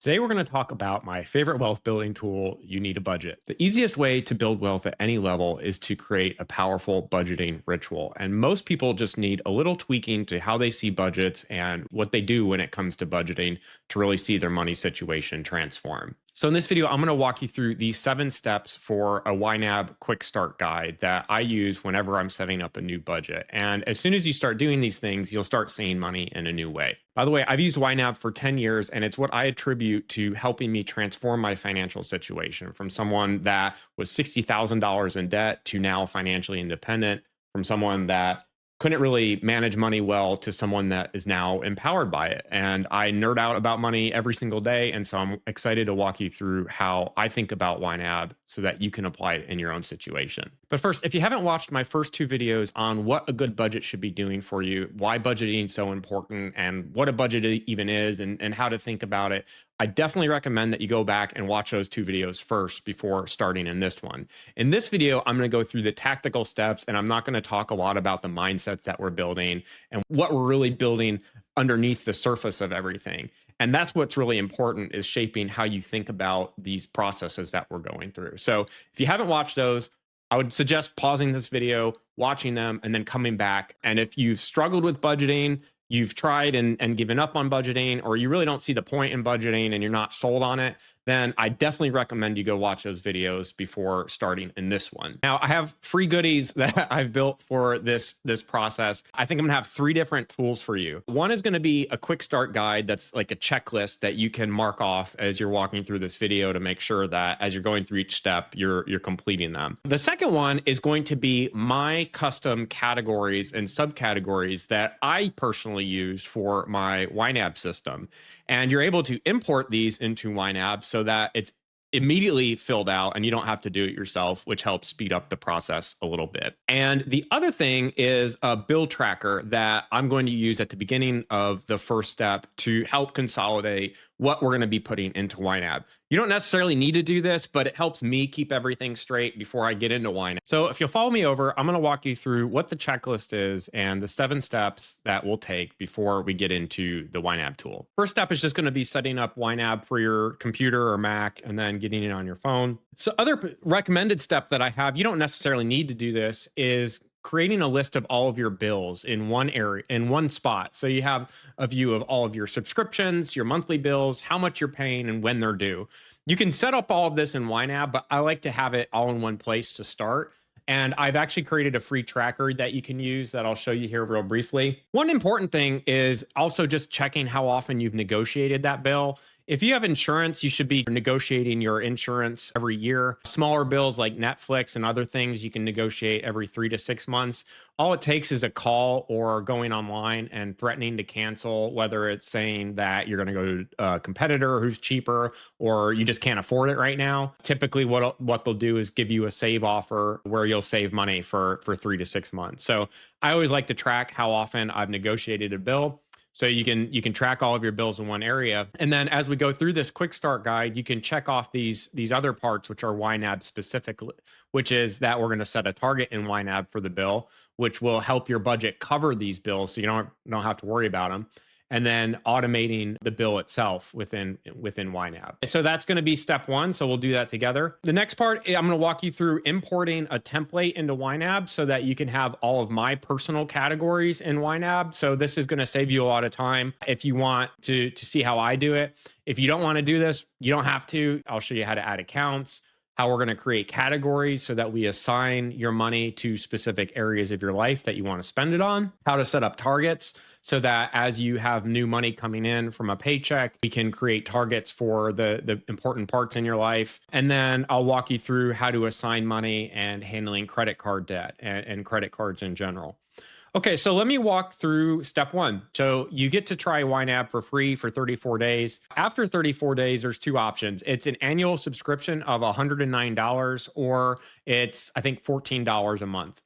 Today, we're going to talk about my favorite wealth building tool. You need a budget. The easiest way to build wealth at any level is to create a powerful budgeting ritual. And most people just need a little tweaking to how they see budgets and what they do when it comes to budgeting to really see their money situation transform. So in this video, I'm going to walk you through the 7 steps for a YNAB quick start guide that I use whenever I'm setting up a new budget. And as soon as you start doing these things, you'll start seeing money in a new way. By the way, I've used YNAB for 10 years, and it's what I attribute to helping me transform my financial situation from someone that was $60,000 in debt to now financially independent, from someone that couldn't really manage money well to someone that is now empowered by it. And I nerd out about money every single day. And so I'm excited to walk you through how I think about YNAB so that you can apply it in your own situation. But first, if you haven't watched my first 2 videos on what a good budget should be doing for you, why budgeting is so important, and what a budget even is, and how to think about it, I definitely recommend that you go back and watch those 2 videos first before starting in this one. In this video, I'm going to go through the tactical steps, and I'm not going to talk a lot about the mindsets that we're building and what we're really building underneath the surface of everything. And that's what's really important, is shaping how you think about these processes that we're going through. So if you haven't watched those, I would suggest pausing this video, watching them, and then coming back. And if you've struggled with budgeting, you've tried and given up on budgeting, or you really don't see the point in budgeting and you're not sold on it, then I definitely recommend you go watch those videos before starting in this one. Now, I have free goodies that I've built for this process. I think I'm gonna have 3 different tools for you. One is gonna be a quick start guide that's like a checklist that you can mark off as you're walking through this video to make sure that as you're going through each step, you're completing them. The second one is going to be my custom categories and subcategories that I personally use for my YNAB system. And you're able to import these into YNAB so that it's immediately filled out and you don't have to do it yourself, which helps speed up the process a little bit. And the other thing is a bill tracker that I'm going to use at the beginning of the first step to help consolidate what we're going to be putting into YNAB. You don't necessarily need to do this, but it helps me keep everything straight before I get into YNAB. So if you'll follow me over, I'm going to walk you through what the checklist is and the 7 steps that we'll take before we get into the YNAB tool. First step is just going to be setting up YNAB for your computer or Mac and then getting it on your phone. So other recommended step that I have, you don't necessarily need to do this, is creating a list of all of your bills in one area, in one spot. So you have a view of all of your subscriptions, your monthly bills, how much you're paying, and when they're due. You can set up all of this in YNAB, but I like to have it all in one place to start. And I've actually created a free tracker that you can use that I'll show you here real briefly. One important thing is also just checking how often you've negotiated that bill. If you have insurance, you should be negotiating your insurance every year. Smaller bills like Netflix and other things, you can negotiate every 3 to 6 months. All it takes is a call or going online and threatening to cancel, whether it's saying that you're going to go to a competitor who's cheaper or you just can't afford it right now. Typically, what they'll do is give you a save offer where you'll save money for 3 to 6 months. So I always like to track how often I've negotiated a bill, so you can track all of your bills in one area. And then as we go through this quick start guide, you can check off these other parts, which are YNAB specific, which is that we're going to set a target in YNAB for the bill, which will help your budget cover these bills so you don't have to worry about them. And then automating the bill itself within YNAB. So that's going to be step 1. So we'll do that together. The next part, I'm going to walk you through importing a template into YNAB so that you can have all of my personal categories in YNAB. So this is going to save you a lot of time if you want to see how I do it. If you don't want to do this, you don't have to. I'll show you how to add accounts, how we're going to create categories so that we assign your money to specific areas of your life that you want to spend it on, how to set up targets so that as you have new money coming in from a paycheck, we can create targets for the important parts in your life. And then I'll walk you through how to assign money and handling credit card debt and credit cards in general. Okay, so let me walk through step 1. So you get to try YNAB for free for 34 days. After 34 days, there's 2 options. It's an annual subscription of $109, or it's, I think, $14 a month.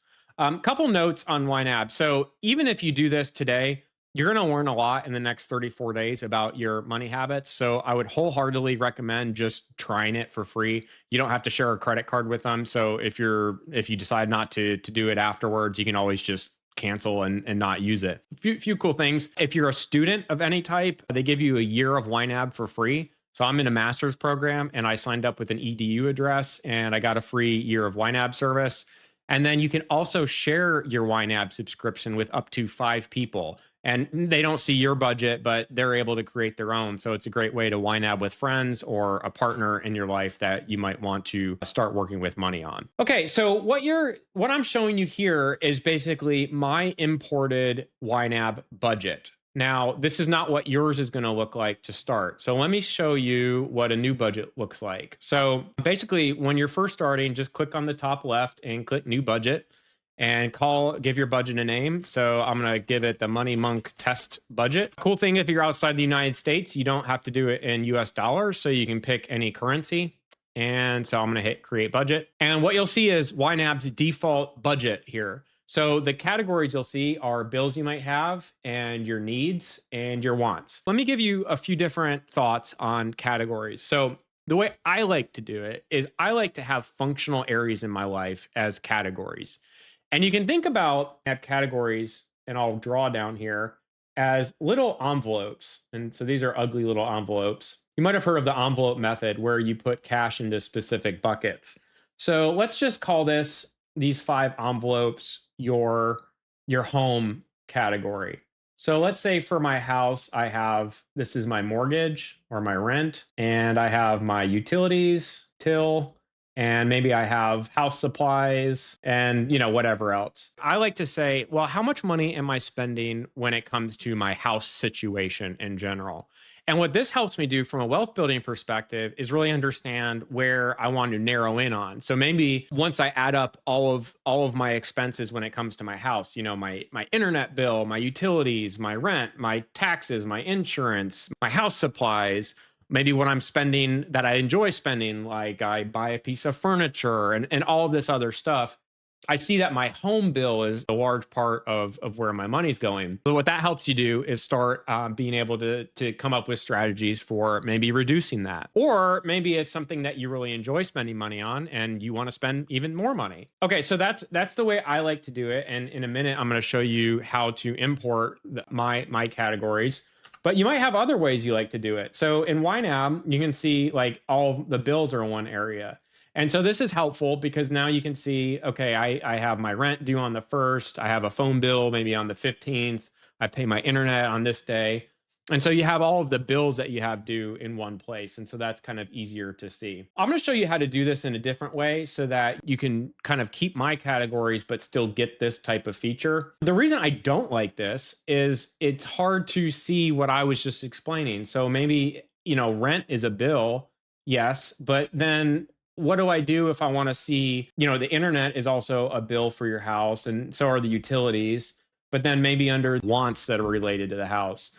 Couple notes on YNAB. So even if you do this today, you're going to learn a lot in the next 34 days about your money habits. So I would wholeheartedly recommend just trying it for free. You don't have to share a credit card with them. So if you decide not to do it afterwards, you can always just cancel and not use it. Few cool things. If you're a student of any type, they give you a year of YNAB for free. So I'm in a master's program and I signed up with an EDU address and I got a free year of YNAB service. And then you can also share your YNAB subscription with up to 5 people. And they don't see your budget, but they're able to create their own. So it's a great way to YNAB with friends or a partner in your life that you might want to start working with money on. Okay, so what I'm showing you here is basically my imported YNAB budget. Now, this is not what yours is going to look like to start. So let me show you what a new budget looks like. So basically, when you're first starting, just click on the top left and click new budget and give your budget a name. So I'm going to give it the Money Monk test budget. Cool thing, if you're outside the United States, you don't have to do it in US dollars. So you can pick any currency. And so I'm going to hit create budget. And what you'll see is YNAB's default budget here. So the categories you'll see are bills you might have and your needs and your wants. Let me give you a few different thoughts on categories. So the way I like to do it is I like to have functional areas in my life as categories. And you can think about categories, and I'll draw down here, as little envelopes. And so these are ugly little envelopes. You might have heard of the envelope method where you put cash into specific buckets. So let's just call these 5 envelopes your home category. So let's say for my house, this is my mortgage or my rent, and I have my utilities, till, and maybe I have house supplies and, whatever else. I like to say, well, how much money am I spending when it comes to my house situation in general? And what this helps me do from a wealth building perspective is really understand where I want to narrow in on. So maybe once I add up all of my expenses when it comes to my house, my internet bill, my utilities, my rent, my taxes, my insurance, my house supplies, maybe what I'm spending that I enjoy spending, like I buy a piece of furniture and all of this other stuff. I see that my home bill is a large part of where my money's going. So what that helps you do is start being able to come up with strategies for maybe reducing that. Or maybe it's something that you really enjoy spending money on and you want to spend even more money. Okay, so that's the way I like to do it. And in a minute, I'm going to show you how to import my categories. But you might have other ways you like to do it. So in YNAB, you can see like all the bills are in one area. And so this is helpful because now you can see, okay, I have my rent due on the 1st. I have a phone bill maybe on the 15th. I pay my internet on this day. And so you have all of the bills that you have due in one place. And so that's kind of easier to see. I'm going to show you how to do this in a different way so that you can kind of keep my categories, but still get this type of feature. The reason I don't like this is it's hard to see what I was just explaining. So maybe, rent is a bill. Yes. But then what do I do if I want to see, the internet is also a bill for your house and so are the utilities, but then maybe under wants that are related to the house.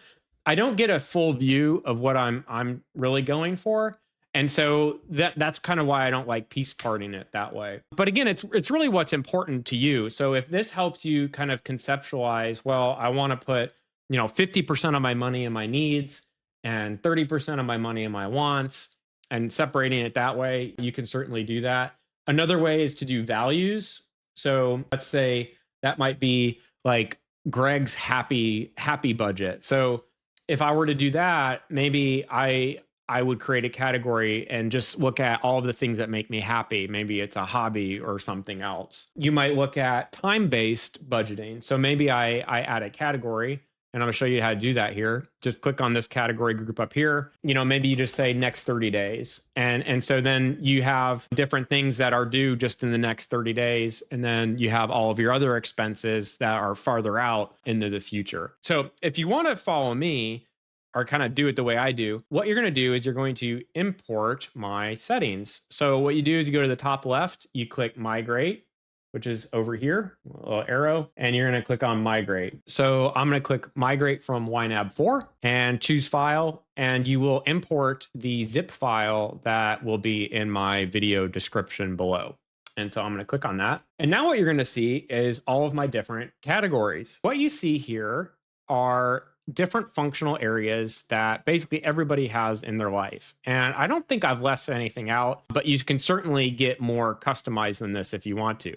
I don't get a full view of what I'm really going for. And so that's kind of why I don't like piece parting it that way. But again, it's really what's important to you. So if this helps you kind of conceptualize, well, I want to put, 50% of my money in my needs and 30% of my money in my wants, and separating it that way, you can certainly do that. Another way is to do values. So let's say that might be like Greg's happy budget. So if I were to do that, maybe I would create a category and just look at all of the things that make me happy. Maybe it's a hobby or something else. You might look at time-based budgeting. So maybe I add a category, and I'm going to show you how to do that here. Just click on this category group up here. Maybe you just say next 30 days. And so then you have different things that are due just in the next 30 days. And then you have all of your other expenses that are farther out into the future. So if you want to follow me or kind of do it the way I do, what you're going to do is you're going to import my settings. So what you do is you go to the top left, you click migrate, which is over here, a little arrow, and you're going to click on migrate. So I'm going to click migrate from YNAB 4 and choose file, and you will import the zip file that will be in my video description below. And so I'm going to click on that. And now what you're going to see is all of my different categories. What you see here are different functional areas that basically everybody has in their life. And I don't think I've left anything out, but you can certainly get more customized than this if you want to.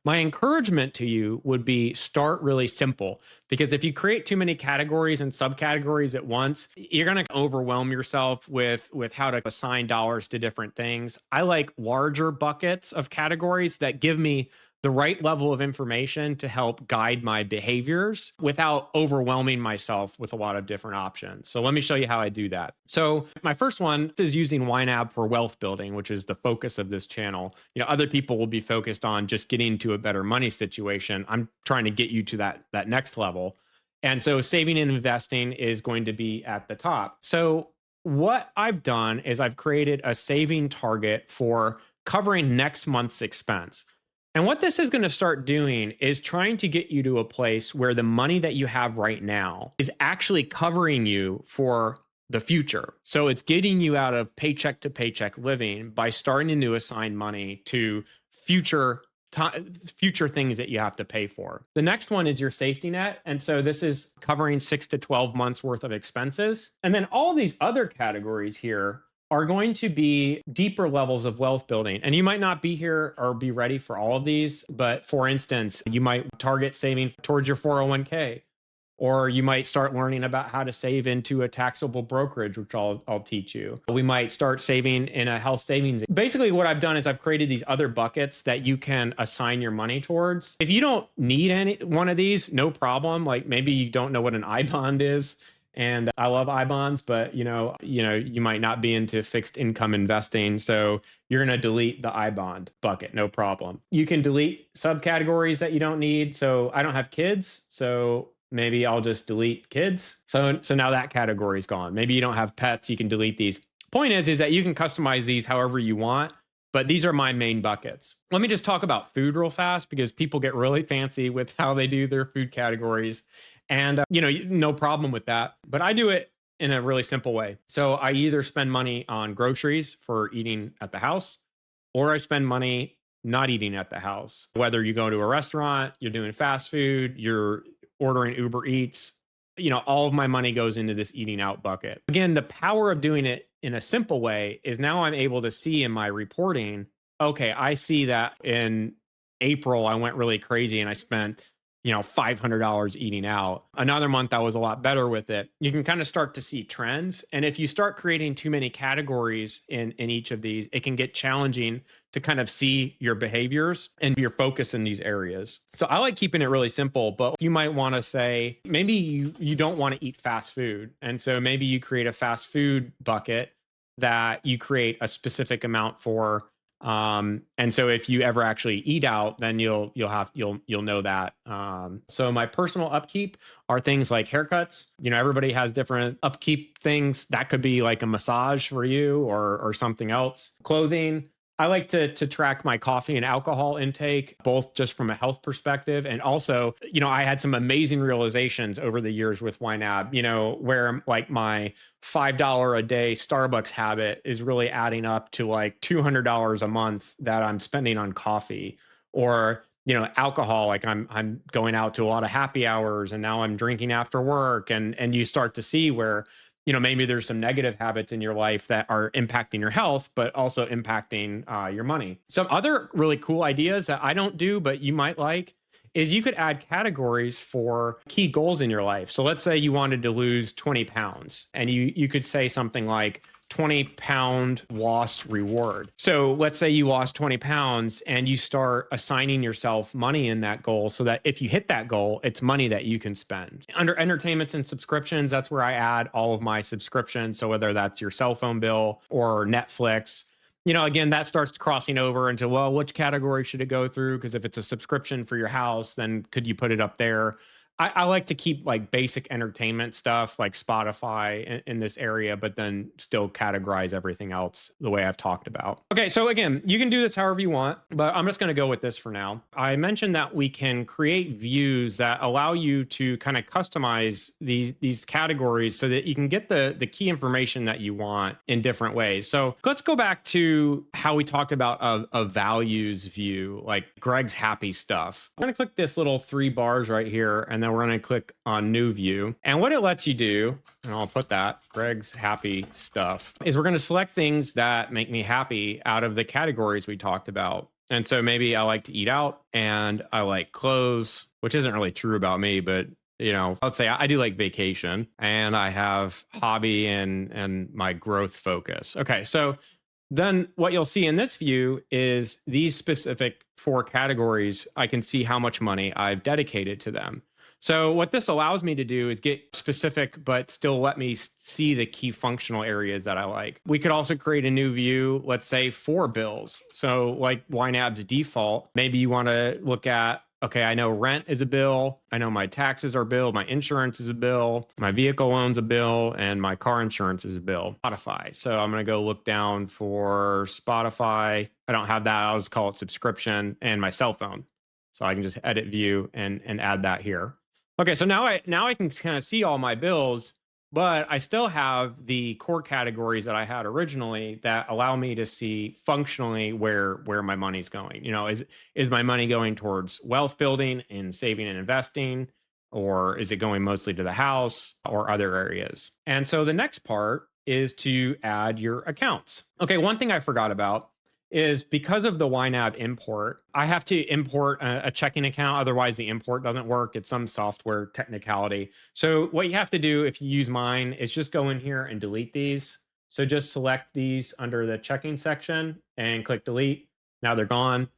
My encouragement to you would be start really simple, because if you create too many categories and subcategories at once, you're going to overwhelm yourself with how to assign dollars to different things. I like larger buckets of categories that give me the right level of information to help guide my behaviors without overwhelming myself with a lot of different options. So let me show you how I do that. So my first one is using YNAB for wealth building, which is the focus of this channel. Other people will be focused on just getting to a better money situation. I'm trying to get you to that next level. And so saving and investing is going to be at the top. So what I've done is I've created a saving target for covering next month's expense. And what this is going to start doing is trying to get you to a place where the money that you have right now is actually covering you for the future. So it's getting you out of paycheck to paycheck living by starting to assign money to future things that you have to pay for. The next one is your safety net. And so this is covering 6 to 12 months worth of expenses. And then all these other categories here are going to be deeper levels of wealth building. And you might not be here or be ready for all of these, but for instance, you might target saving towards your 401k, or you might start learning about how to save into a taxable brokerage, which I'll teach you. We might start saving in a health savings. Basically, what I've done is I've created these other buckets that you can assign your money towards. If you don't need any one of these, no problem. Like maybe you don't know what an I bond is. And I love I bonds, but you might not be into fixed income investing. So you're going to delete the I bond bucket, no problem. You can delete subcategories that you don't need. So I don't have kids, so maybe I'll just delete kids. So now that category is gone. Maybe you don't have pets, you can delete these. Point is that you can customize these however you want, but these are my main buckets. Let me just talk about food real fast, because people get really fancy with how they do their food categories. And, no problem with that. But I do it in a really simple way. So I either spend money on groceries for eating at the house, or I spend money not eating at the house. Whether you go to a restaurant, you're doing fast food, you're ordering Uber Eats, all of my money goes into this eating out bucket. Again, the power of doing it in a simple way is now I'm able to see in my reporting, okay, I see that in April, I went really crazy and I spent $500 eating out. Another month I was a lot better with it. You can kind of start to see trends. And if you start creating too many categories in each of these, it can get challenging to kind of see your behaviors and your focus in these areas. So I like keeping it really simple, but you might want to say, maybe you don't want to eat fast food. And so maybe you create a fast food bucket that you create a specific amount for. And so if you ever actually eat out, then you'll know that. So my personal upkeep are things like haircuts. Everybody has different upkeep things. That could be like a massage for you or something else. Clothing. I like to track my coffee and alcohol intake, both just from a health perspective. And also, I had some amazing realizations over the years with YNAB, where like my $5 a day Starbucks habit is really adding up to like $200 a month that I'm spending on coffee. Or alcohol, like I'm going out to a lot of happy hours and now I'm drinking after work, and you start to see where maybe there's some negative habits in your life that are impacting your health, but also impacting your money. Some other really cool ideas that I don't do, but you might like, is you could add categories for key goals in your life. So let's say you wanted to lose 20 pounds, and you could say something like 20-pound loss reward. So let's say you lost 20 pounds and you start assigning yourself money in that goal, so that if you hit that goal, it's money that you can spend. Under entertainments and subscriptions, that's where I add all of my subscriptions. So whether that's your cell phone bill or Netflix, again, that starts crossing over into, well, which category should it go through? Because if it's a subscription for your house, then could you put it up there? I like to keep like basic entertainment stuff like Spotify in this area, but then still categorize everything else the way I've talked about. Okay, so again, you can do this however you want, but I'm just going to go with this for now. I mentioned that we can create views that allow you to kind of customize these categories so that you can get the key information that you want in different ways. So let's go back to how we talked about a values view, like Greg's happy stuff. I'm going to click this little 3 bars right here, and then we're going to click on new view. And what it lets you do, and I'll put that, Greg's happy stuff, is we're going to select things that make me happy out of the categories we talked about. And so maybe I like to eat out and I like clothes, which isn't really true about me, but let's say I do like vacation, and I have hobby and my growth focus. Okay, so then what you'll see in this view is these specific 4 categories. I can see how much money I've dedicated to them. So what this allows me to do is get specific, but still let me see the key functional areas that I like. We could also create a new view, let's say for bills. So like YNAB's default, maybe you want to look at, okay, I know rent is a bill. I know my taxes are a bill. My insurance is a bill. My vehicle loan's a bill. And my car insurance is a bill. Spotify. So I'm going to go look down for Spotify. I don't have that. I'll just call it subscription, and my cell phone. So I can just edit view and add that here. Okay, so now I can kind of see all my bills, but I still have the core categories that I had originally that allow me to see functionally where my money's going. Is my money going towards wealth building and saving and investing, or is it going mostly to the house or other areas? And so the next part is to add your accounts. Okay, one thing I forgot about is because of the YNAB import, I have to import a checking account. Otherwise, the import doesn't work. It's some software technicality. So what you have to do if you use mine is just go in here and delete these. So just select these under the checking section and click delete. Now they're gone.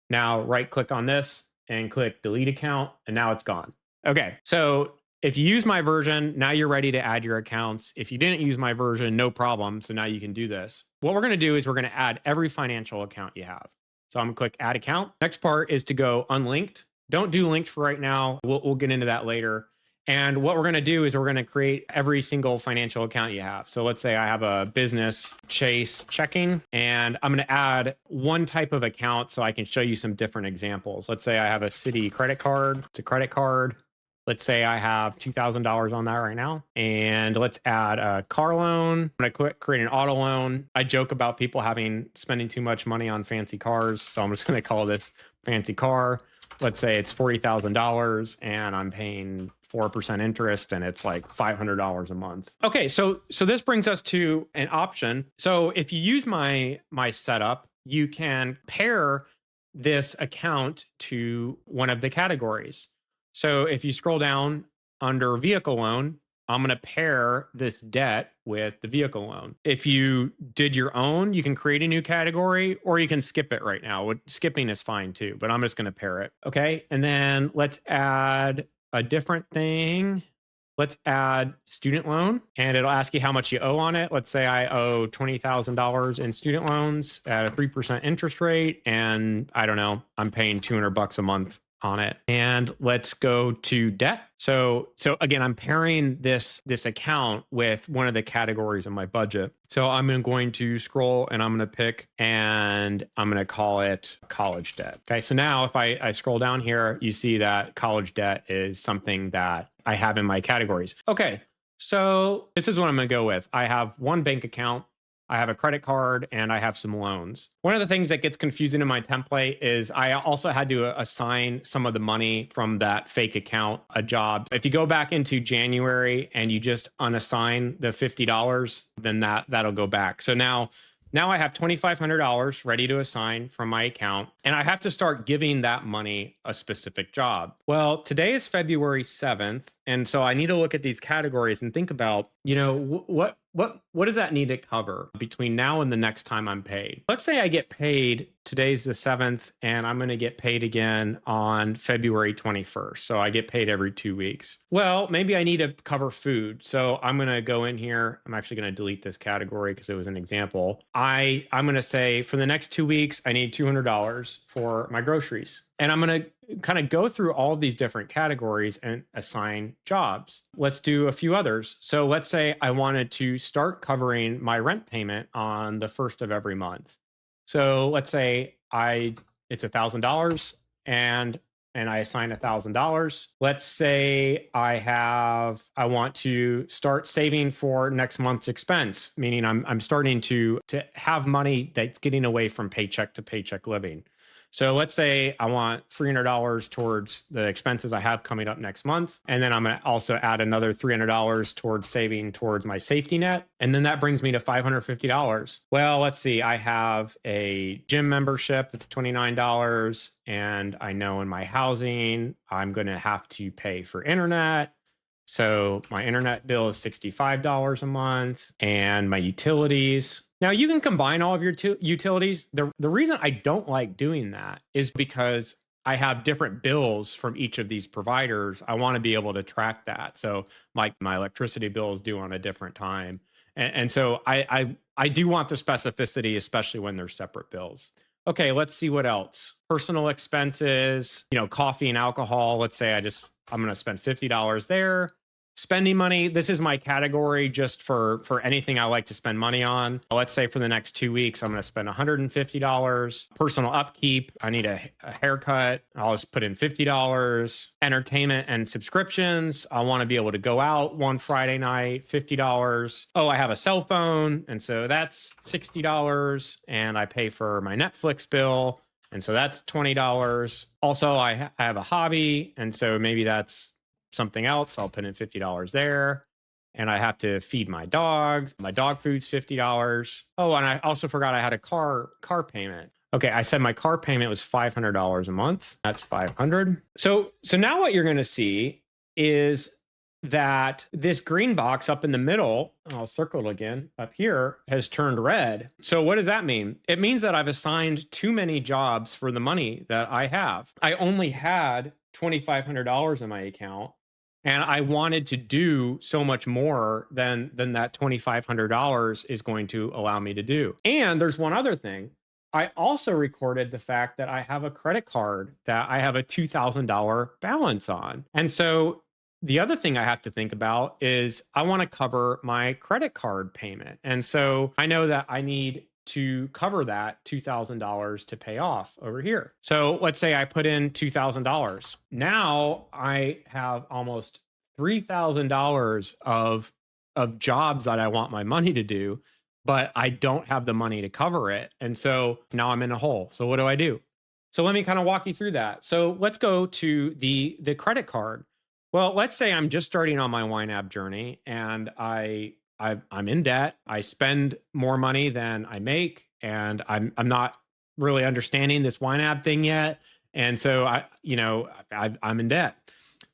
Now right click on this and click delete account, and now it's gone. Okay, so if you use my version, now you're ready to add your accounts. If you didn't use my version, no problem. So now you can do this. What we're going to do is we're going to add every financial account you have. So I'm going to click add account. Next part is to go unlinked. Don't do linked for right now. We'll get into that later. And what we're going to do is we're going to create every single financial account you have. So let's say I have a business Chase checking, and I'm going to add one type of account so I can show you some different examples. Let's say I have a Citi credit card. It's a credit card. Let's say I have $2,000 on that right now. And let's add a car loan. I'm going to create an auto loan. I joke about people spending too much money on fancy cars. So I'm just going to call this fancy car. Let's say it's $40,000 and I'm paying 4% interest, and it's like $500 a month. Okay, so this brings us to an option. So if you use my setup, you can pair this account to one of the categories. So if you scroll down under vehicle loan, I'm going to pair this debt with the vehicle loan. If you did your own, you can create a new category, or you can skip it right now. Skipping is fine too, but I'm just going to pair it. Okay. And then let's add a different thing. Let's add student loan, and it'll ask you how much you owe on it. Let's say I owe $20,000 in student loans at a 3% interest rate. And I don't know, I'm paying $200 a month on it. And let's go to debt. So again, I'm pairing this account with one of the categories in my budget. So I'm going to scroll and I'm going to pick, and I'm going to call it college debt. Okay. So now if I scroll down here, you see that college debt is something that I have in my categories. Okay. So this is what I'm going to go with. I have one bank account, I have a credit card, and I have some loans. One of the things that gets confusing in my template is I also had to assign some of the money from that fake account a job. If you go back into January and you just unassign the $50, then that'll go back. So now I have $2,500 ready to assign from my account, and I have to start giving that money a specific job. Well, today is February 7th, and so I need to look at these categories and think about, what does that need to cover between now and the next time I'm paid? Let's say I get paid, today's the 7th, and I'm going to get paid again on February 21st. So I get paid every 2 weeks. Well, maybe I need to cover food. So I'm going to go in here. I'm actually going to delete this category because it was an example. I'm going to say for the next 2 weeks, I need $200 for my groceries. And I'm going to kind of go through all of these different categories and assign jobs. Let's do a few others. So let's say I wanted to start covering my rent payment on the first of every month. So let's say it's $1,000 and I assign $1,000. Let's say I want to start saving for next month's expense, meaning I'm starting to have money that's getting away from paycheck to paycheck living. So let's say I want $300 towards the expenses I have coming up next month. And then I'm going to also add another $300 towards saving towards my safety net. And then that brings me to $550. Well, let's see. I have a gym membership that's $29. And I know in my housing, I'm going to have to pay for internet. So my internet bill is $65 a month, and my utilities. Now you can combine all of your utilities. The reason I don't like doing that is because I have different bills from each of these providers. I want to be able to track that. So my electricity bill is due on a different time. And so I do want the specificity, especially when they're separate bills. Okay, let's see what else. Personal expenses, coffee and alcohol. Let's say I'm going to spend $50 there. Spending money, this is my category just for anything I like to spend money on. Let's say for the next 2 weeks, I'm going to spend $150. Personal upkeep, I need a haircut. I'll just put in $50. Entertainment and subscriptions, I want to be able to go out one Friday night, $50. Oh, I have a cell phone, and so that's $60. And I pay for my Netflix bill, and so that's $20. Also, I have a hobby, and so maybe that's something else. I'll put in $50 there. And I have to feed my dog. My dog food's $50. Oh, and I also forgot I had a car payment. Okay, I said my car payment was $500 a month. That's $500. So now what you're going to see is that this green box up in the middle, I'll circle it again, up here, has turned red. So what does that mean? It means that I've assigned too many jobs for the money that I have. I only had $2,500 in my account, and I wanted to do so much more than that $2,500 is going to allow me to do. And there's one other thing. I also recorded the fact that I have a credit card that I have a $2,000 balance on. And so the other thing I have to think about is I want to cover my credit card payment. And so I know that I need to cover that $2,000 to pay off over here. So let's say I put in $2,000. Now I have almost $3,000 of jobs that I want my money to do, but I don't have the money to cover it. And so now I'm in a hole. So what do I do? So let me kind of walk you through that. So let's go to the credit card. Well, let's say I'm just starting on my YNAB journey, and I'm in debt. I spend more money than I make, and I'm not really understanding this YNAB thing yet. And so I'm in debt.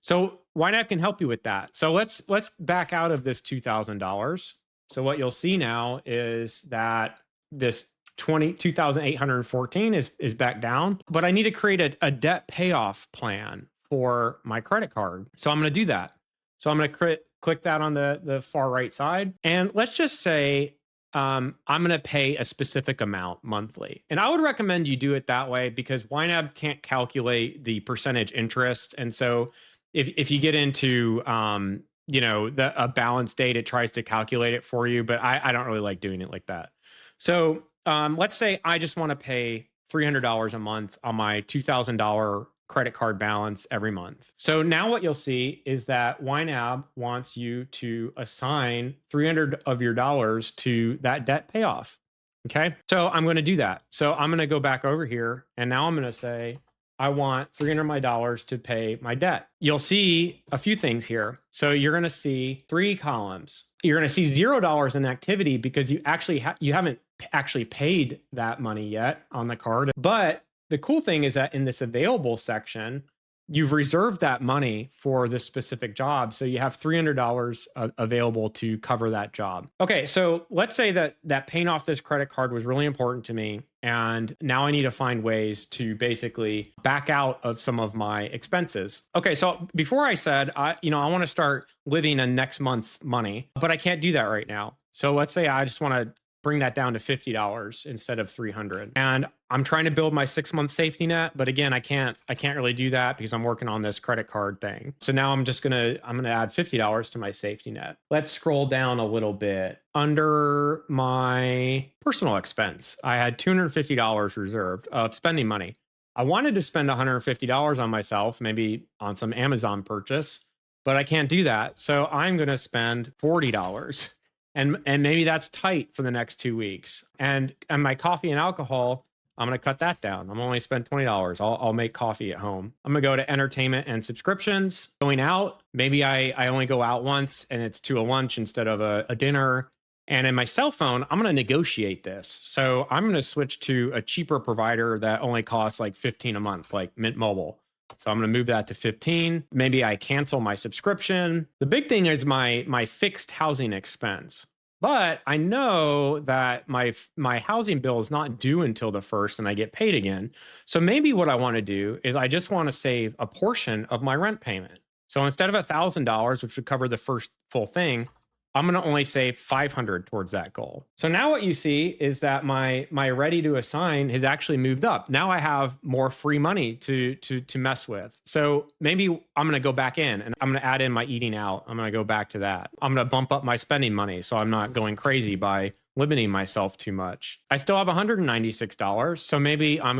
So YNAB can help you with that. So let's back out of this $2,000. So what you'll see now is that this $2,814 is back down, but I need to create a debt payoff plan for my credit card. So I'm going to do that. So I'm going to click that on the far right side. And let's just say I'm going to pay a specific amount monthly. And I would recommend you do it that way because YNAB can't calculate the percentage interest. And so if you get into a balance date, it tries to calculate it for you, but I don't really like doing it like that. So let's say I just want to pay $300 a month on my $2,000 credit card balance every month. So now what you'll see is that YNAB wants you to assign $300 of your dollars to that debt payoff. Okay, so I'm going to do that. So I'm going to go back over here, and now I'm going to say I want $300 of my dollars to pay my debt. You'll see a few things here. So you're going to see 3 columns. You're going to see $0 in activity because you actually you haven't actually paid that money yet on the card. But the cool thing is that in this available section, you've reserved that money for this specific job. So you have $300 available to cover that job. Okay, so let's say that paying off this credit card was really important to me. And now I need to find ways to basically back out of some of my expenses. Okay, so before I said, I want to start living on next month's money, but I can't do that right now. So let's say I just want to bring that down to $50 instead of $300. And I'm trying to build my 6-month safety net, but again, I can't really do that because I'm working on this credit card thing. So now I'm going to add $50 to my safety net. Let's scroll down a little bit. Under my personal expense, I had $250 reserved of spending money. I wanted to spend $150 on myself, maybe on some Amazon purchase, but I can't do that. So I'm going to spend $40. And maybe that's tight for the next 2 weeks. And my coffee and alcohol, I'm going to cut that down. I'm only spend $20. I'll make coffee at home. I'm going to go to entertainment and subscriptions. Going out, maybe I only go out once and it's to a lunch instead of a dinner. And in my cell phone, I'm going to negotiate this. So I'm going to switch to a cheaper provider that only costs like 15 a month, like Mint Mobile. So I'm going to move that to 15. Maybe I cancel my subscription. The big thing is my fixed housing expense. But I know that my housing bill is not due until the 1st and I get paid again. So maybe what I want to do is I just want to save a portion of my rent payment. So instead of $1,000, which would cover the first full thing, I'm going to only save 500 towards that goal. So now what you see is that my ready to assign has actually moved up. Now I have more free money to mess with. So maybe I'm going to go back in and I'm going to add in my eating out. I'm going to go back to that. I'm going to bump up my spending money so I'm not going crazy by limiting myself too much. I still have $196. So maybe I'm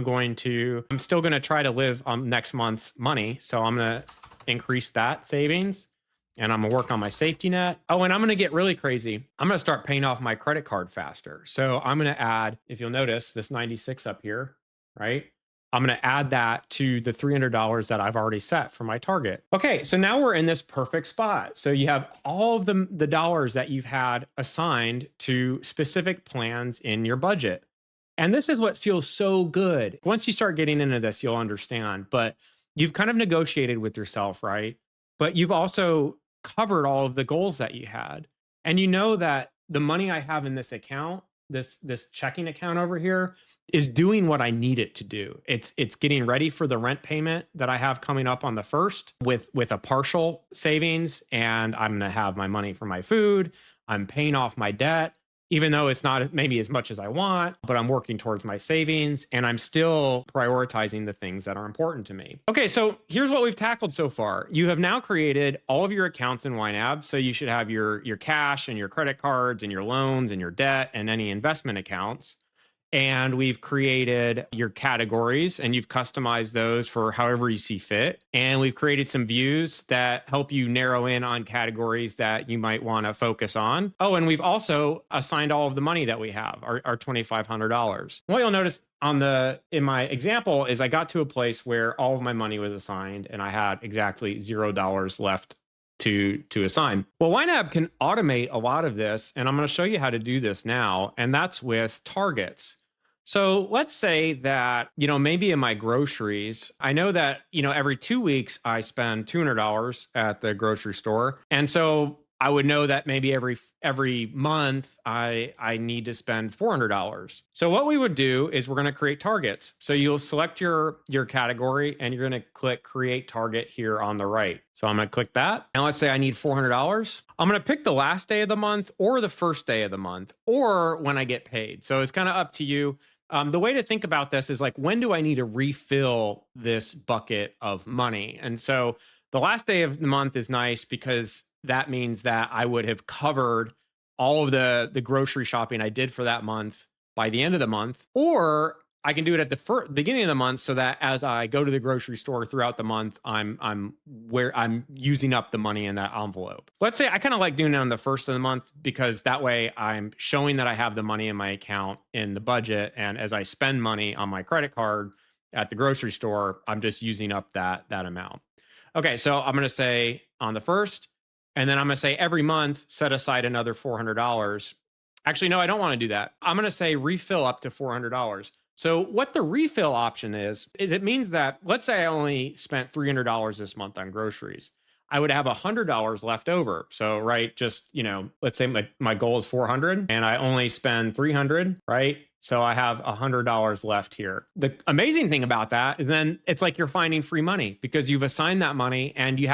still going to try to live on next month's money. So I'm going to increase that savings. And I'm going to work on my safety net. Oh, and I'm going to get really crazy. I'm going to start paying off my credit card faster. So I'm going to add, if you'll notice, this 96 up here, right? I'm going to add that to the $300 that I've already set for my target. Okay, so now we're in this perfect spot. So you have all of the dollars that you've had assigned to specific plans in your budget. And this is what feels so good. Once you start getting into this, you'll understand. But you've kind of negotiated with yourself, right? But you've also covered all of the goals that you had. And you know that the money I have in this account, this checking account over here, is doing what I need it to do. It's getting ready for the rent payment that I have coming up on the 1st with a partial savings, and I'm going to have my money for my food. I'm paying off my debt, even though it's not maybe as much as I want, but I'm working towards my savings and I'm still prioritizing the things that are important to me. Okay, so here's what we've tackled so far. You have now created all of your accounts in YNAB. So you should have your cash and your credit cards and your loans and your debt and any investment accounts. And we've created your categories and you've customized those for however you see fit. And we've created some views that help you narrow in on categories that you might want to focus on. Oh, and we've also assigned all of the money that we have, our $2,500. What you'll notice in my example is I got to a place where all of my money was assigned and I had exactly $0 left to assign. Well, YNAB can automate a lot of this, and I'm going to show you how to do this now, and that's with targets. So let's say that, maybe in my groceries, I know that, every 2 weeks I spend $200 at the grocery store. And so I would know that maybe every month I need to spend $400. So what we would do is we're going to create targets. So you'll select your category and you're going to click create target here on the right. So I'm going to click that. And let's say I need $400. I'm going to pick the last day of the month or the first day of the month or when I get paid. So it's kind of up to you. The way to think about this is like, when do I need to refill this bucket of money? And so the last day of the month is nice because that means that I would have covered all of the grocery shopping I did for that month by the end of the month. Or I can do it at the beginning of the month so that as I go to the grocery store throughout the month, I'm using up the money in that envelope. Let's say I kind of like doing it on the first of the month because that way I'm showing that I have the money in my account in the budget. And as I spend money on my credit card at the grocery store, I'm just using up that amount. Okay, so I'm going to say on the first, and then I'm going to say every month, set aside another $400. Actually, no, I don't want to do that. I'm going to say refill up to $400. So what the refill option is it means that, let's say I only spent $300 this month on groceries. I would have $100 left over. So, right, just, let's say my goal is 400 and I only spend 300, right? So I have $100 left here. The amazing thing about that is then it's like you're finding free money because you've assigned that money and you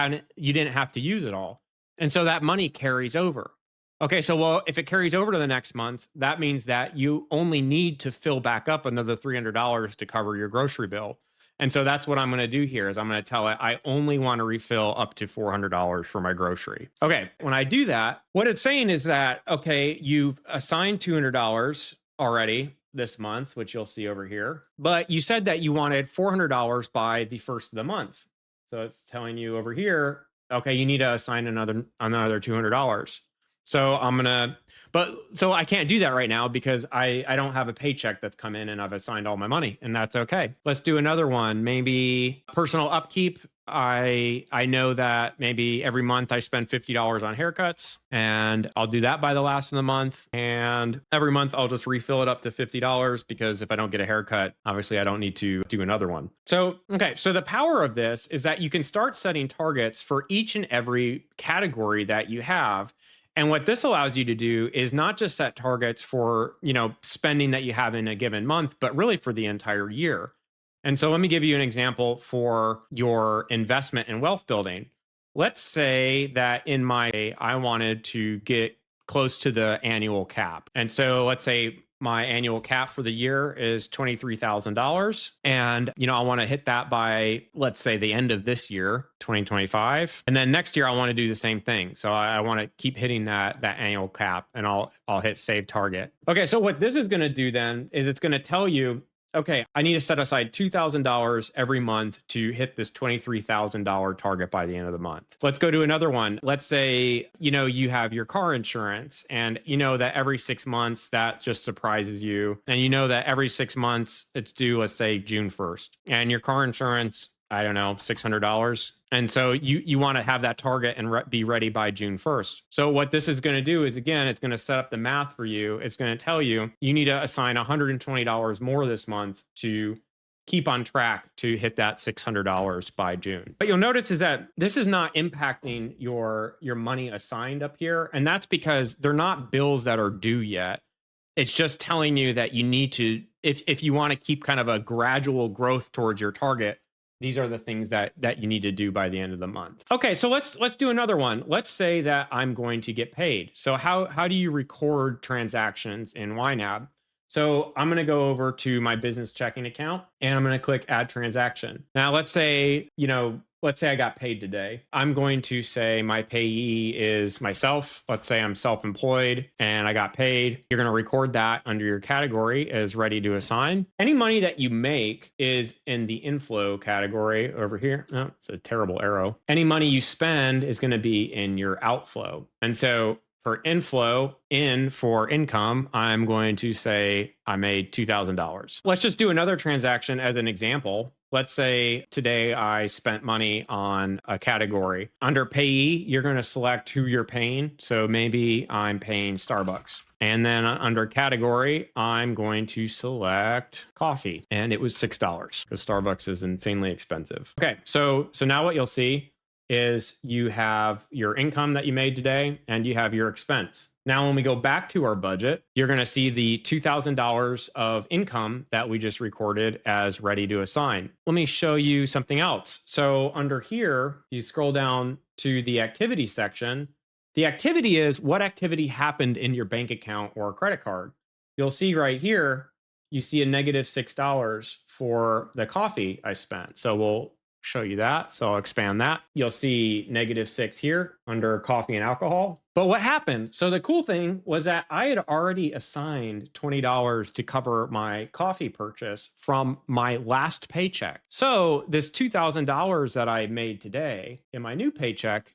didn't have to use it all. And so that money carries over. Okay, so well, if it carries over to the next month, that means that you only need to fill back up another $300 to cover your grocery bill. And so that's what I'm going to do here is I'm going to tell it I only want to refill up to $400 for my grocery. Okay, when I do that, what it's saying is that, okay, you've assigned $200 already this month, which you'll see over here, but you said that you wanted $400 by the first of the month. So it's telling you over here, okay, you need to assign another $200. So so I can't do that right now because I don't have a paycheck that's come in and I've assigned all my money, and that's okay. Let's do another one. Maybe personal upkeep. I know that maybe every month I spend $50 on haircuts, and I'll do that by the last of the month. And every month I'll just refill it up to $50 because if I don't get a haircut, obviously I don't need to do another one. So, okay, so the power of this is that you can start setting targets for each and every category that you have. And what this allows you to do is not just set targets for, spending that you have in a given month, but really for the entire year. And so let me give you an example for your investment and wealth building. Let's say that I wanted to get close to the annual cap. And so let's say my annual cap for the year is $23,000. And, I want to hit that by, let's say, the end of this year, 2025. And then next year, I want to do the same thing. So I want to keep hitting that annual cap, and I'll hit save target. Okay. So what this is going to do then is it's going to tell you, okay, I need to set aside $2,000 every month to hit this $23,000 target by the end of the month. Let's go to another one. Let's say, you have your car insurance, and you know that every 6 months that just surprises you. And you know that every 6 months it's due, let's say June 1st. And your car insurance, I don't know, $600. And so you want to have that target and be ready by June 1st. So what this is going to do is, again, it's going to set up the math for you. It's going to tell you need to assign $120 more this month to keep on track to hit that $600 by June. What you'll notice is that this is not impacting your money assigned up here. And that's because they're not bills that are due yet. It's just telling you that you need to, if you want to keep kind of a gradual growth towards your target, these are the things that you need to do by the end of the month. Okay, so let's do another one. Let's say that I'm going to get paid. So how do you record transactions in YNAB? So I'm going to go over to my business checking account, and I'm going to click add transaction. Now, let's say I got paid today. I'm going to say my payee is myself. Let's say I'm self-employed and I got paid. You're going to record that under your category as ready to assign. Any money that you make is in the inflow category over here. Oh, it's a terrible arrow. Any money you spend is going to be in your outflow. And so for inflow, for income, I'm going to say I made $2,000. Let's just do another transaction as an example. Let's say today I spent money on a category. Under payee, you're going to select who you're paying. So maybe I'm paying Starbucks. And then under category, I'm going to select coffee. And it was $6 because Starbucks is insanely expensive. Okay, so now what you'll see is you have your income that you made today and you have your expense. Now, when we go back to our budget, you're going to see the $2,000 of income that we just recorded as ready to assign. Let me show you something else. So under here, you scroll down to the activity section. The activity is what activity happened in your bank account or credit card. You'll see right here, you see a negative $6 for the coffee I spent. So we'll show you that. So I'll expand that. You'll see -6 here under coffee and alcohol. But what happened? So the cool thing was that I had already assigned $20 to cover my coffee purchase from my last paycheck. So this $2,000 that I made today in my new paycheck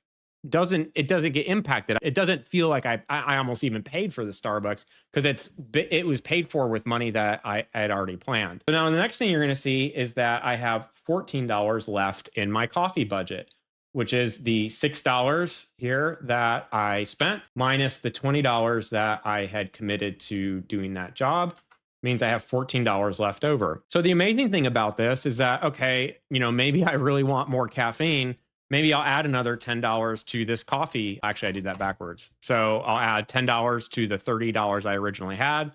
doesn't get impacted. It doesn't feel like I almost even paid for the Starbucks because it was paid for with money that I had already planned. So now the next thing you're going to see is that I have $14 left in my coffee budget, which is the $6 here that I spent minus the $20 that I had committed to doing that job. Means I have $14 left over. So the amazing thing about this is that, okay, maybe I really want more caffeine. Maybe I'll add another $10 to this coffee. Actually, I did that backwards. So I'll add $10 to the $30 I originally had.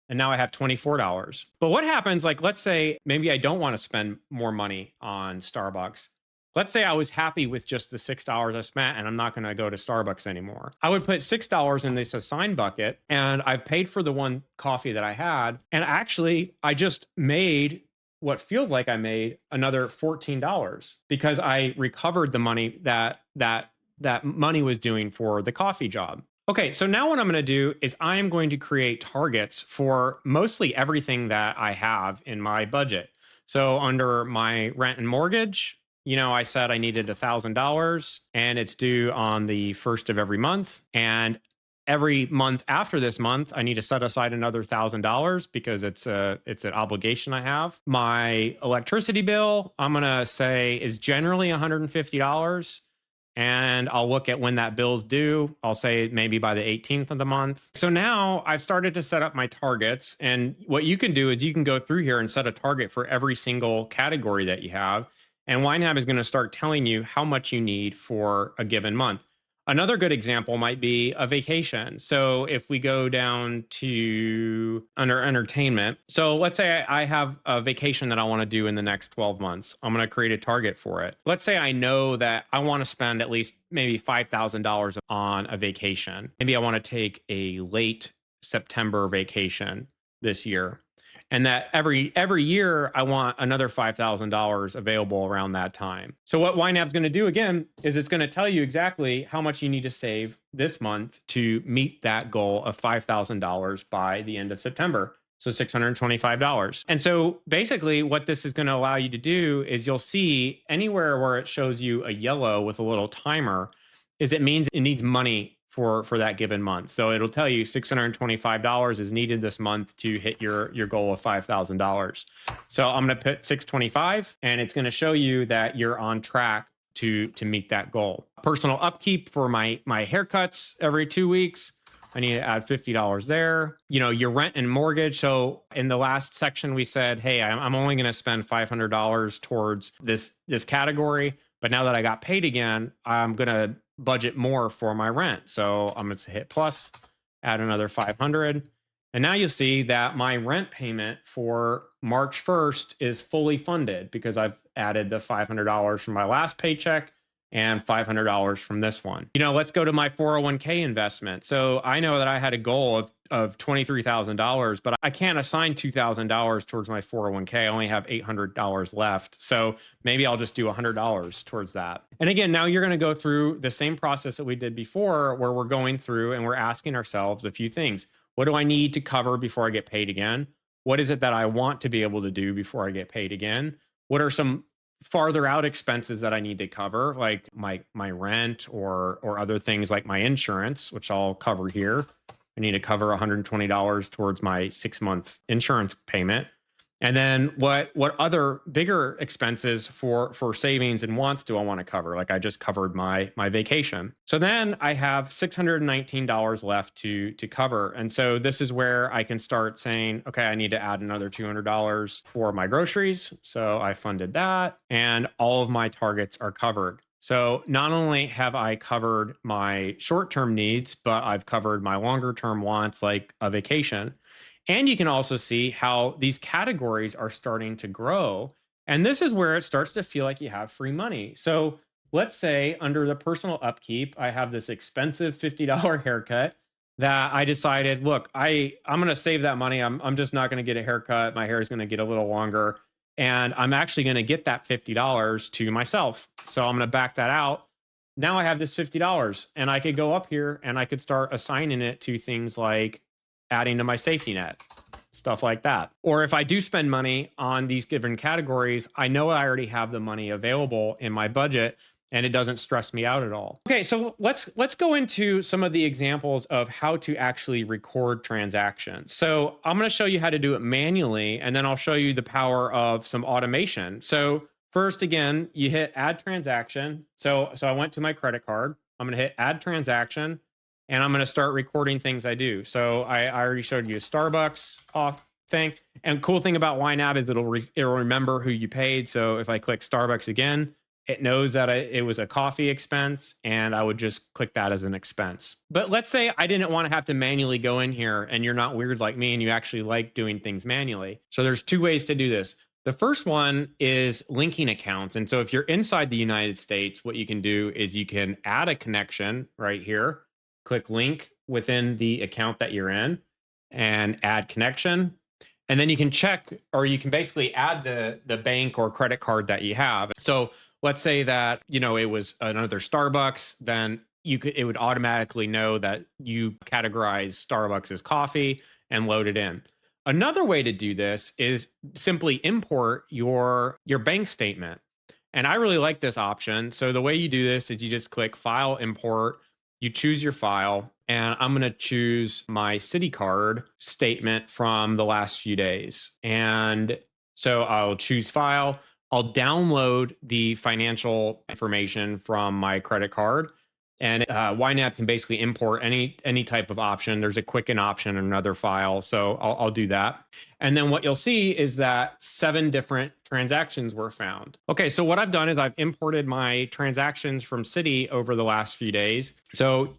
And now I have $24. But what happens, let's say maybe I don't want to spend more money on Starbucks. Let's say I was happy with just the $6 I spent and I'm not going to go to Starbucks anymore. I would put $6 in this assign bucket and I've paid for the one coffee that I had. And actually, I just made what feels like I made another $14 because I recovered the money that money was doing for the coffee job. Okay, so now what I'm going to do is I am going to create targets for mostly everything that I have in my budget. So under my rent and mortgage, I said I needed $1,000 and it's due on the first of every month. And every month after this month, I need to set aside another $1,000 because it's an obligation I have. My electricity bill, I'm gonna say, is generally $150. And I'll look at when that bill's due. I'll say maybe by the 18th of the month. So now I've started to set up my targets. And what you can do is you can go through here and set a target for every single category that you have. And YNAB is going to start telling you how much you need for a given month. Another good example might be a vacation. So if we go down to under entertainment, so let's say I have a vacation that I want to do in the next 12 months. I'm going to create a target for it. Let's say I know that I want to spend at least maybe $5,000 on a vacation. Maybe I want to take a late September vacation this year. And that every year I want another $5,000 available around that time. So what YNAB is going to do again is it's going to tell you exactly how much you need to save this month to meet that goal of $5,000 by the end of September. So $625. And so basically what this is going to allow you to do is you'll see anywhere where it shows you a yellow with a little timer is it means it needs money for that given month. So it'll tell you $625 is needed this month to hit your goal of $5,000. So I'm going to put 625 and it's going to show you that you're on track to meet that goal. Personal upkeep for my haircuts every 2 weeks. I need to add $50 there. You know, your rent and mortgage. So in the last section, we said, hey, I'm only going to spend $500 towards this category. But now that I got paid again, I'm going to budget more for my rent. So I'm going to hit plus, add another 500. And now you'll see that my rent payment for March 1st is fully funded because I've added the $500 from my last paycheck and $500 from this one. You know, let's go to my 401k investment. So I know that I had a goal of $23,000, but I can't assign $2,000 towards my 401k. I only have $800 left. So maybe I'll just do $100 towards that. And again, now you're going to go through the same process that we did before, where we're going through and we're asking ourselves a few things. What do I need to cover before I get paid again? What is it that I want to be able to do before I get paid again? What are some farther out expenses that I need to cover, like my rent or other things like my insurance, which I'll cover here. I need to cover $120 towards my 6-month insurance payment. And then what other bigger expenses for savings and wants do I want to cover? Like I just covered my vacation. So then I have $619 left to cover. And so this is where I can start saying, okay, I need to add another $200 for my groceries. So I funded that and all of my targets are covered. So not only have I covered my short-term needs, but I've covered my longer-term wants like a vacation. And you can also see how these categories are starting to grow. And this is where it starts to feel like you have free money. So let's say under the personal upkeep, I have this expensive $50 haircut that I decided, look, I'm going to save that money. I'm just not going to get a haircut. My hair is going to get a little longer. And I'm actually going to get that $50 to myself. So I'm going to back that out. Now I have this $50 and I could go up here and I could start assigning it to things like adding to my safety net, stuff like that. Or if I do spend money on these given categories, I know I already have the money available in my budget and it doesn't stress me out at all. Okay, so let's go into some of the examples of how to actually record transactions. So I'm going to show you how to do it manually, and then I'll show you the power of some automation. So first, again, you hit add transaction. So I went to my credit card. I'm going to hit add transaction. And I'm going to start recording things I do. So I already showed you a Starbucks off thing. And cool thing about YNAB is it'll remember who you paid. So if I click Starbucks again, it knows that it was a coffee expense, and I would just click that as an expense. But let's say I didn't want to have to manually go in here, and you're not weird like me, and you actually like doing things manually. So there's 2 ways to do this. The first one is linking accounts. And so if you're inside the United States, what you can do is you can add a connection right here. Click link within the account that you're in and add connection. And then you can check, or you can basically add the bank or credit card that you have. So let's say that, it was another Starbucks, then it would automatically know that you categorize Starbucks as coffee and load it in. Another way to do this is simply import your bank statement. And I really like this option. So the way you do this is you just click file, import. you choose your file, and I'm going to choose my city card statement from the last few days. And so I'll choose file. I'll download the financial information from my credit card. And YNAB can basically import any type of option. There's a Quicken option in another file, so I'll do that. And then what you'll see is that 7 different transactions were found. Okay, so what I've done is I've imported my transactions from Citi over the last few days. So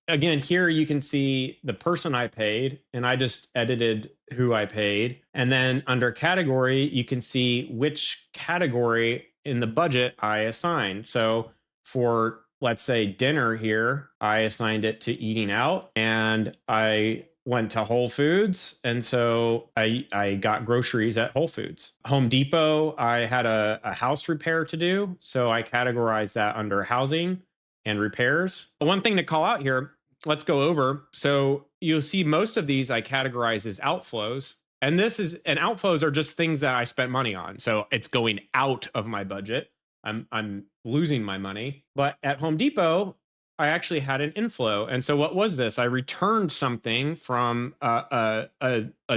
again, here you can see the person I paid, and I just edited who I paid. And then under category, you can see which category in the budget I assigned. So for, let's say, dinner here, I assigned it to eating out, and I went to Whole Foods. And so I got groceries at Whole Foods. Home Depot, I had a house repair to do. So I categorized that under housing and repairs. One thing to call out here, let's go over. So you'll see most of these I categorize as outflows. And outflows are just things that I spent money on. So it's going out of my budget. I'm losing my money. But at Home Depot, I actually had an inflow. And so what was this? I returned something from a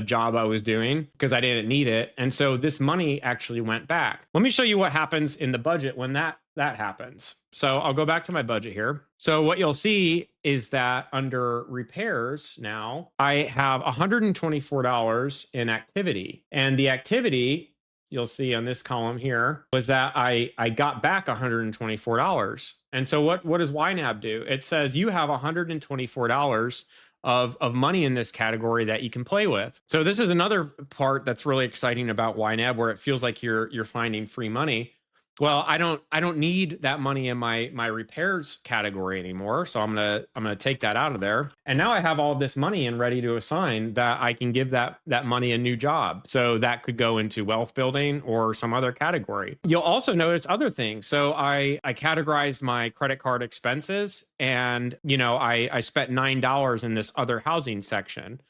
job I was doing because I didn't need it. And so this money actually went back. Let me show you what happens in the budget when that happens. So I'll go back to my budget here. So what you'll see is that under repairs now, I have $124 in activity. And the activity, you'll see on this column here, was that I got back $124. And so what does YNAB do? It says you have $124 of money in this category that you can play with. So this is another part that's really exciting about YNAB, where it feels like you're finding free money. Well, I don't need that money in my repairs category anymore. So I'm gonna take that out of there. And now I have all this money and ready to assign that I can give that money a new job. So that could go into wealth building or some other category. You'll also notice other things. So I categorized my credit card expenses, and I spent $9 in this other housing section.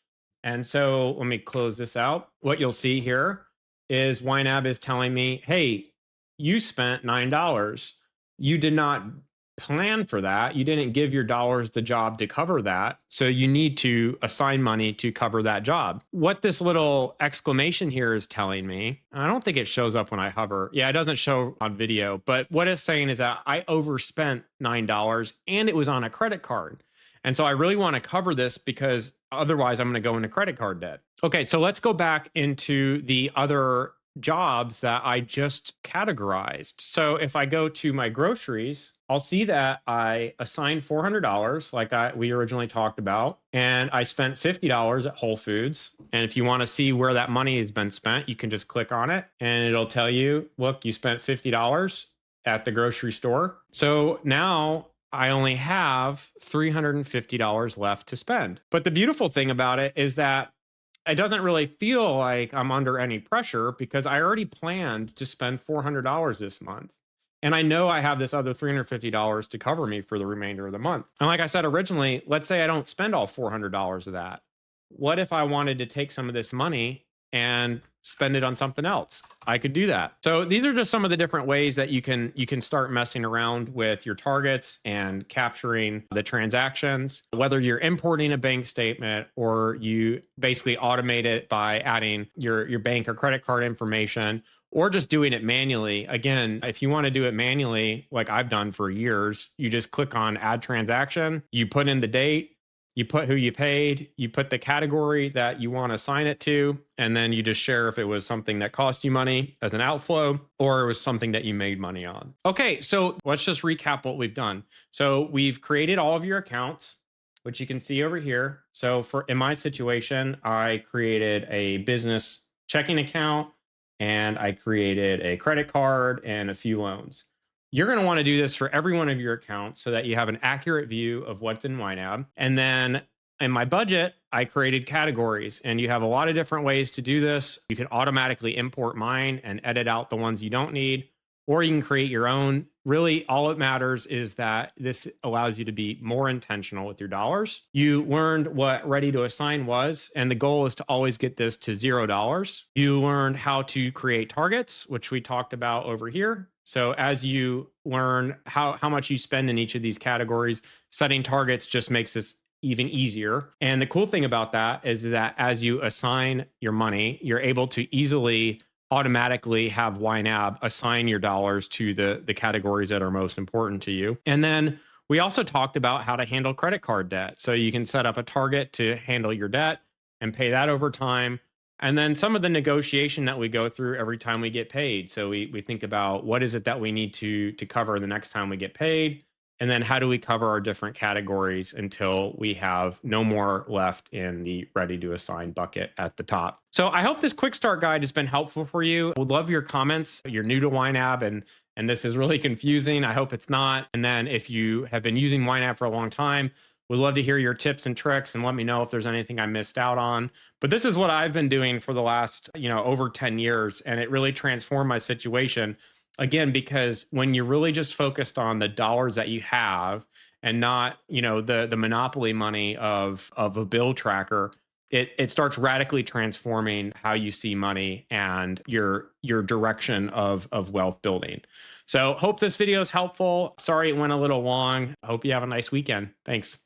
And so let me close this out. What you'll see here is YNAB is telling me, hey, you spent $9. You did not plan for that. You didn't give your dollars the job to cover that. So you need to assign money to cover that job. What this little exclamation here is telling me, I don't think it shows up when I hover. Yeah, it doesn't show on video. But what it's saying is that I overspent $9 and it was on a credit card. And so I really want to cover this because otherwise I'm going to go into credit card debt. Okay, so let's go back into the other jobs that I just categorized. So if I go to my groceries, I'll see that I assigned $400 like we originally talked about, and I spent $50 at Whole Foods. And if you want to see where that money has been spent, you can just click on it and it'll tell you, look, you spent $50 at the grocery store. So now I only have $350 left to spend. But the beautiful thing about it is that it doesn't really feel like I'm under any pressure because I already planned to spend $400 this month. And I know I have this other $350 to cover me for the remainder of the month. And like I said originally, let's say I don't spend all $400 of that. What if I wanted to take some of this money and spend it on something else? I could do that. So these are just some of the different ways that you can start messing around with your targets and capturing the transactions, whether you're importing a bank statement or you basically automate it by adding your bank or credit card information, or just doing it manually. Again, if you want to do it manually, like I've done for years, you just click on add transaction, you put in the date, you put who you paid, you put the category that you want to assign it to, and then you just share if it was something that cost you money as an outflow or it was something that you made money on. Okay, so let's just recap what we've done. So we've created all of your accounts, which you can see over here. So in my situation, I created a business checking account and I created a credit card and a few loans. You're going to want to do this for every one of your accounts so that you have an accurate view of what's in YNAB. And then in my budget, I created categories, and you have a lot of different ways to do this. You can automatically import mine and edit out the ones you don't need, or you can create your own. Really, all it matters is that this allows you to be more intentional with your dollars. You learned what ready to assign was, and the goal is to always get this to $0. You learned how to create targets, which we talked about over here. So as you learn how much you spend in each of these categories, setting targets just makes this even easier. And the cool thing about that is that as you assign your money, you're able to easily automatically have YNAB assign your dollars to the categories that are most important to you. And then we also talked about how to handle credit card debt. So you can set up a target to handle your debt and pay that over time. And then some of the negotiation that we go through every time we get paid. So we think about what is it that we need to cover the next time we get paid, and then how do we cover our different categories until we have no more left in the ready to assign bucket at the top. So I hope this quick start guide has been helpful for you. Would love your comments. You're new to YNAB and this is really confusing. I hope it's not. And then if you have been using YNAB for a long time, would love to hear your tips and tricks and let me know if there's anything I missed out on. But this is what I've been doing for the last, over 10 years, and it really transformed my situation. Again, because when you're really just focused on the dollars that you have and not, the monopoly money of a bill tracker, it starts radically transforming how you see money and your direction of wealth building. So hope this video is helpful. Sorry it went a little long. Hope you have a nice weekend. Thanks.